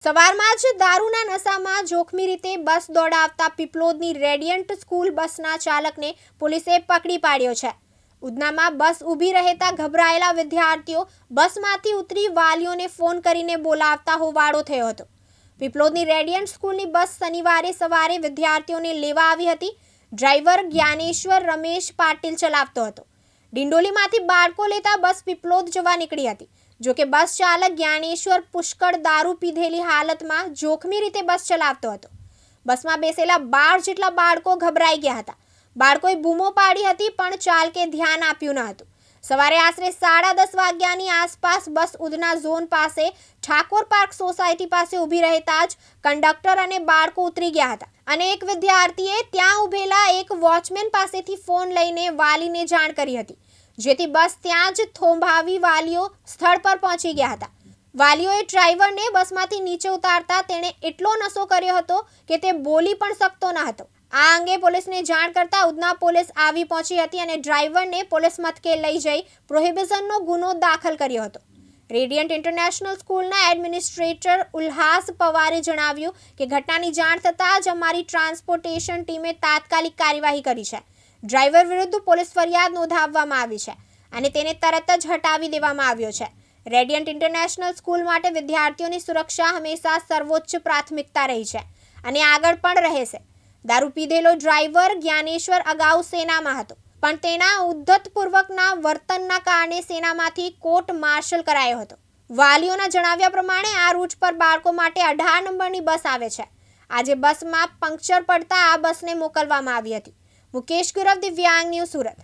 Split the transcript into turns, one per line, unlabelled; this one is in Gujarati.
સવારમાં જ દારૂના નશામાં જોખમી રીતે બસ દોડાવતા પીપલોદની રેડિયન્ટ સ્કૂલ બસના ચાલકને પોલીસે પકડી પાડ્યો છે. ઉધનામાં બસ ઊભી રહેતા ગભરાયેલા વિદ્યાર્થીઓ બસમાંથી ઉતરી વાલીઓને ફોન કરીને બોલાવતા હોબાળો થયો હતો. પીપલોદની રેડિયન્ટ સ્કૂલની બસ શનિવારે સવારે વિદ્યાર્થીઓને લેવા આવી હતી. ડ્રાઈવર જ્ઞાનેશ્વર રમેશ પાટીલ ચલાવતો હતો. ડિંડોલીમાંથી બાળકો લેતા બસ પીપલોદ જવા નીકળી હતી. જોકે બસ ચાલક જ્ઞાનેશ્વર પુષ્કળ દારૂ પીધેલી હાલતમાં જોખમી રીતે બસ ચલાવતો હતો. બસમાં બેસેલા 12 જેટલા બાળકો ગભરાઈ ગયા હતા. બાળકોએ બૂમો પાડી હતી પણ ચાલકે ધ્યાન આપ્યું ન હતું. સવારે આશરે 10:30 વાગ્યાની આસપાસ બસ ઉધના ઝોન પાસે ઠાકોર પાર્ક સોસાયટી પાસે ઊભી રહેતા જ કંડક્ટર અને બાળકો ઉતરી ગયા હતા અને એક વિદ્યાર્થીએ ત્યાં ઊભેલા એક વોચમેન પાસેથી ફોન લઈને વાલીને જાણ કરી હતી, જેથી બસ ત્યાં જ થોભાવી વાલીઓ સ્થળ પર પહોંચી ગયા હતા. વાલીઓએ ડ્રાઈવરને બસમાંથી નીચે ઉતારતા તેણે એટલો નશો કર્યો હતો કે તે બોલી પણ શકતો ન હતો. આ અંગે પોલીસને જાણ કરતા ઉધના પોલીસ આવી પહોંચી હતી અને ડ્રાઈવરને પોલીસ મથકે લઈ જઈ પ્રોહિબિશનનો ગુનો દાખલ કર્યો હતો. રેડિયન્ટ ઇન્ટરનેશનલ સ્કૂલના એડમિનિસ્ટ્રેટર ઉલ્હાસ પવારે જણાવ્યું કે ઘટનાની જાણ થતાં જ અમારી ટ્રાન્સપોર્ટેશન ટીમે તાત્કાલિક કાર્યવાહી કરી છે. ડ્રાઈવર વિરુદ્ધ પોલીસ ફરિયાદ નોંધાવવામાં આવી છે અને તેને તરત જ હટાવી દેવામાં આવ્યો છે. રેડિયન્ટ ઇન્ટરનેશનલ સ્કૂલ માટે વિદ્યાર્થીઓની સુરક્ષા હંમેશા સર્વોચ્ચ પ્રાથમિકતા રહી છે અને આગળ પણ રહેશે. દારૂ પીધેલો ડ્રાઈવર જ્ઞાનેશ્વર અગાઉ સેનામાં હતો, પણ તેના ઉદ્ધતપૂર્વકના વર્તનના કારણે સેનામાંથી કોર્ટ માર્શલ કરાયો હતો. વાલીઓના જણાવ્યા પ્રમાણે આ રૂટ પર બાળકો માટે 18 નંબરની બસ આવે છે. આજે બસમાં પંક્ચર પડતા આ બસને મોકલવામાં આવી હતી. મુકેશ ગુરવ, દિવ્યાંગ ન્યૂઝ, સુરત.